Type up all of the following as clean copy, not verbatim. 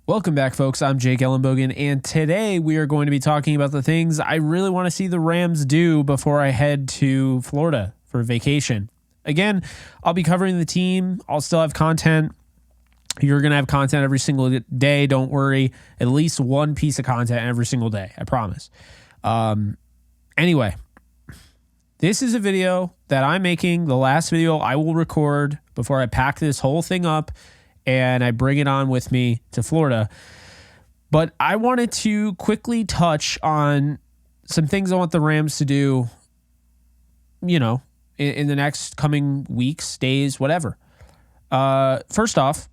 Welcome back, folks. I'm Jake Ellenbogen, and today we are going to be talking about the things I really want to see the Rams do before I head to Florida for vacation. Again, I'll be covering the team. I'll still have content. You're going to have content every single day. Don't worry. At least one piece of content every single day. I promise. Anyway, this is a video that I'm making, the last video I will record before I pack this whole thing up and I bring it on with me to Florida. But I wanted to quickly touch on some things I want the Rams to do, in the next coming weeks, days, whatever. First off,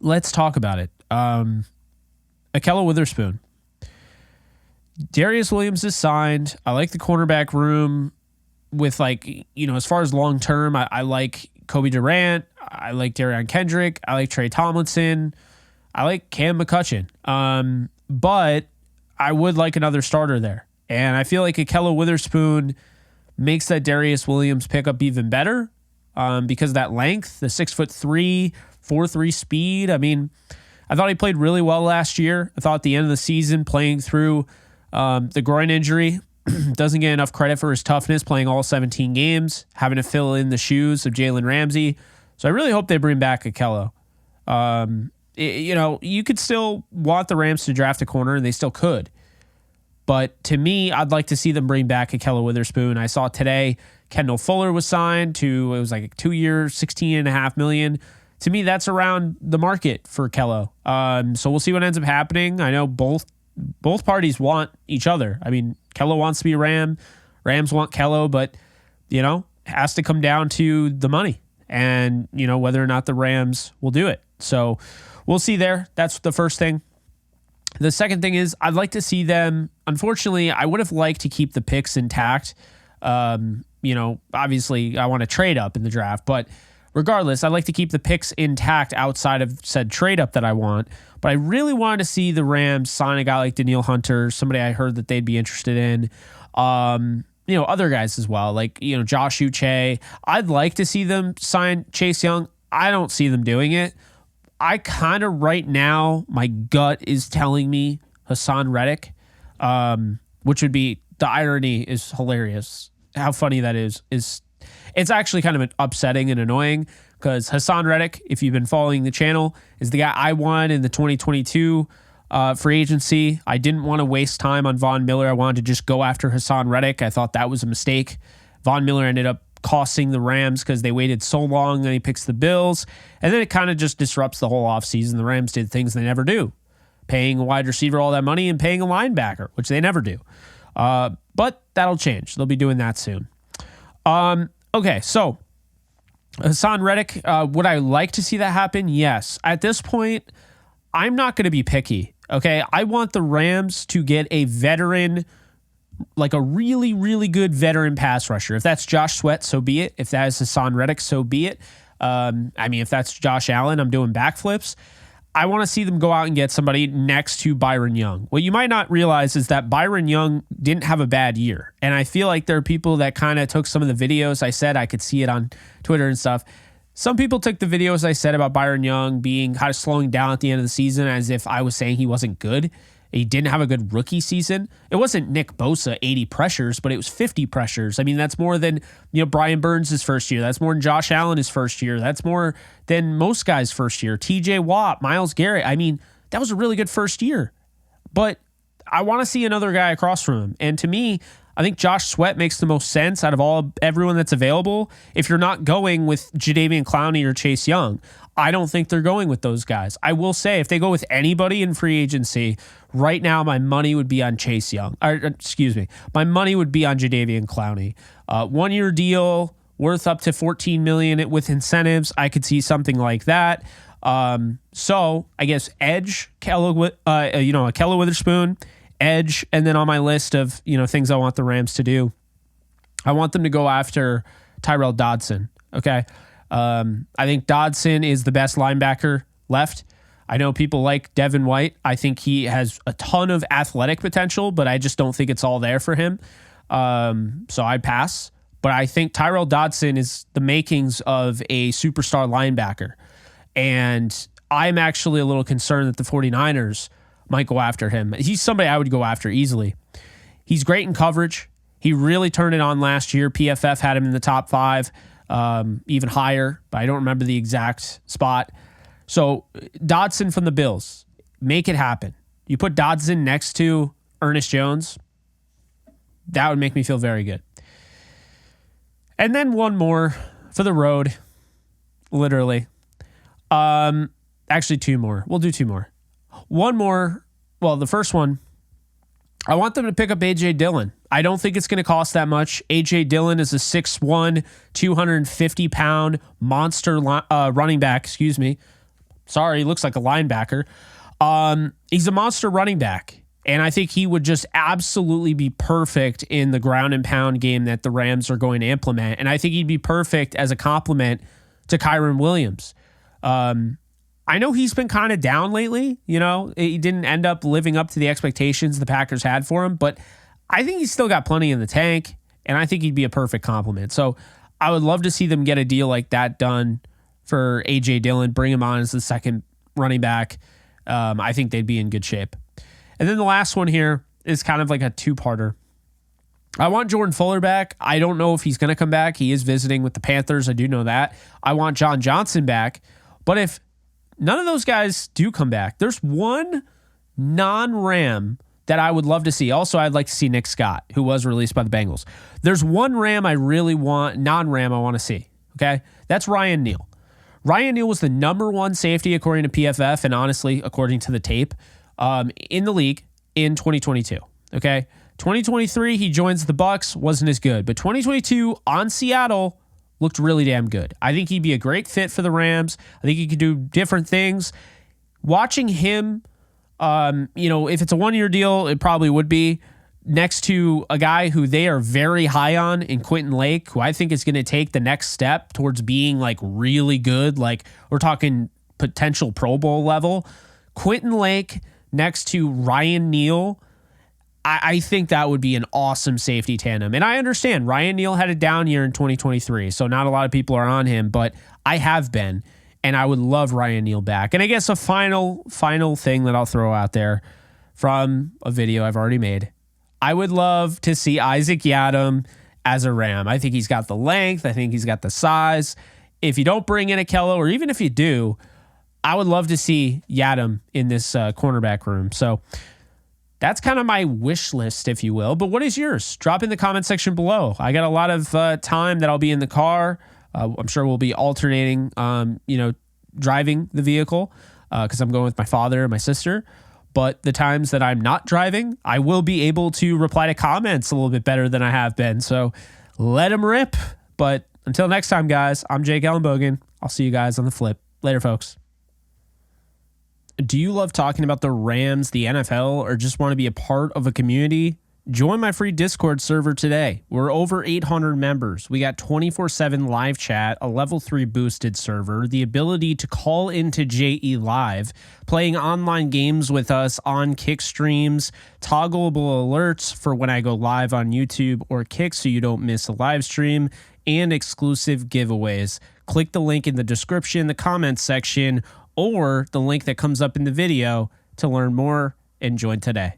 let's talk about it. Ahkello Witherspoon. Darius Williams is signed. I like the cornerback room with as far as long term, I like Kobe Durant. I like Darian Kendrick. I like Trey Tomlinson. I like Cam McCutcheon. But I would like another starter there. And I feel like Ahkello Witherspoon makes that Darius Williams pickup even better because of that length, the 6'3", 4.3 speed. I mean, I thought he played really well last year. I thought at the end of the season, playing through the groin injury, doesn't get enough credit for his toughness, playing all 17 games, having to fill in the shoes of Jalen Ramsey. So I really hope they bring back Ahkello. You could still want the Rams to draft a corner, and they still could. But to me, I'd like to see them bring back Ahkello Witherspoon. I saw today Kendall Fuller was signed to, it was like a 2 year, $16.5 million. To me, that's around the market for Ahkello. So we'll see what ends up happening. I know both parties want each other. I mean, Ahkello wants to be a Ram. Rams want Ahkello, but, has to come down to the money and, whether or not the Rams will do it. So we'll see there. That's the first thing. The second thing is I'd like to see them. Unfortunately, I would have liked to keep the picks intact. Obviously I want to trade up in the draft, but regardless, I'd like to keep the picks intact outside of said trade up that I want. But I really wanted to see the Rams sign a guy like Danielle Hunter, somebody I heard that they'd be interested in. Other guys as well, like, Josh Uche. I'd like to see them sign Chase Young. I don't see them doing it. I kind of right now, my gut is telling me Hassan Reddick, which would be, the irony is hilarious. How funny that is it's actually kind of upsetting and annoying because Hassan Reddick, if you've been following the channel, is the guy I won in the 2022 free agency. I didn't want to waste time on Von Miller. I wanted to just go after Hassan Reddick. I thought that was a mistake. Von Miller ended up costing the Rams because they waited so long, then he picks the Bills, and then it kind of just disrupts the whole offseason. The Rams did things they never do, paying a wide receiver all that money and paying a linebacker, which they never do. But that'll change. They'll be doing that soon. Okay, so Hassan Reddick, would I like to see that happen? Yes. At this point, I'm not going to be picky, okay? I want the Rams to get a veteran, like a really, really good veteran pass rusher. If that's Josh Sweat, so be it. If that is Hassan Reddick, so be it. If that's Josh Allen, I'm doing backflips. I want to see them go out and get somebody next to Byron Young. What you might not realize is that Byron Young didn't have a bad year. And I feel like there are people that kind of took some of the videos I said, I could see it on Twitter and stuff. Some people took the videos I said about Byron Young being kind of slowing down at the end of the season as if I was saying he wasn't good. He didn't have a good rookie season. It wasn't Nick Bosa 80 pressures, but it was 50 pressures. I mean, that's more than, Brian Burns' first year. That's more than Josh Allen his first year. That's more than most guys' first year. TJ Watt, Myles Garrett. I mean, that was a really good first year. But I want to see another guy across from him. And to me, I think Josh Sweat makes the most sense out of everyone that's available. If you're not going with Jadeveon Clowney or Chase Young, I don't think they're going with those guys. I will say, if they go with anybody in free agency, right now my money would be on Chase Young. My money would be on Jadeveon Clowney. 1 year deal worth up to $14 million with incentives. I could see something like that. So I guess edge, Ahkello Witherspoon, edge, and then on my list of things I want the Rams to do, I want them to go after Tyrell Dodson. Okay. I think Dodson is the best linebacker left. I know people like Devin White. I think he has a ton of athletic potential, but I just don't think it's all there for him. So I pass. But I think Tyrell Dodson is the makings of a superstar linebacker. And I'm actually a little concerned that the 49ers might go after him. He's somebody I would go after easily. He's great in coverage. He really turned it on last year. PFF had him in the top 5, even higher, but I don't remember the exact spot. So Dodson from the Bills, make it happen. You put Dodson next to Ernest Jones, that would make me feel very good. And then one more for the road, literally. Actually, 2 more. We'll do 2 more. One more. Well, the first one, I want them to pick up A.J. Dillon. I don't think it's going to cost that much. A.J. Dillon is a 6'1", 250-pound monster running back. Excuse me. Sorry, he looks like a linebacker. He's a monster running back. And I think he would just absolutely be perfect in the ground and pound game that the Rams are going to implement. And I think he'd be perfect as a complement to Kyren Williams. I know he's been kind of down lately. You know, he didn't end up living up to the expectations the Packers had for him, but I think he's still got plenty in the tank, and I think he'd be a perfect complement. So I would love to see them get a deal like that done for A.J. Dillon, bring him on as the second running back. I think they'd be in good shape. And then the last one here is kind of like a 2-parter. I want Jordan Fuller back. I don't know if he's going to come back. He is visiting with the Panthers. I do know that. I want John Johnson back. But if none of those guys do come back, there's one non-Ram that I would love to see. Also, I'd like to see Nick Scott, who was released by the Bengals. There's one Ram I really want, non-Ram I want to see. Okay? That's Ryan Neal. Ryan Neal was the number 1 safety according to PFF and honestly, according to the tape, in the league in 2022. Okay? 2023, he joins the Bucs, wasn't as good. But 2022 on Seattle looked really damn good. I think he'd be a great fit for the Rams. I think he could do different things. Watching him, if it's a 1-year deal, it probably would be, next to a guy who they are very high on in Quentin Lake, who I think is going to take the next step towards being like really good. Like we're talking potential Pro Bowl level. Quentin Lake next to Ryan Neal, I think that would be an awesome safety tandem. And I understand Ryan Neal had a down year in 2023, so not a lot of people are on him, but I have been, and I would love Ryan Neal back. And I guess a final thing that I'll throw out there from a video I've already made, I would love to see Isaac Yiadom as a Ram. I think he's got the length. I think he's got the size. If you don't bring in Akello, or even if you do, I would love to see Yiadom in this cornerback room. So that's kind of my wish list, if you will. But what is yours? Drop in the comment section below. I got a lot of time that I'll be in the car. I'm sure we'll be alternating, driving the vehicle because I'm going with my father and my sister. But the times that I'm not driving, I will be able to reply to comments a little bit better than I have been. So let them rip. But until next time, guys, I'm Jake Ellenbogen. I'll see you guys on the flip. Later, folks. Do you love talking about the Rams, the NFL, or just want to be a part of a community? Join my free Discord server today. We're over 800 members. We got 24/7 live chat, a level 3 boosted server, the ability to call into JE Live, playing online games with us on Kick streams, toggleable alerts for when I go live on YouTube or Kick so you don't miss a live stream, and exclusive giveaways. Click the link in the description, the comments section, or the link that comes up in the video to learn more and join today.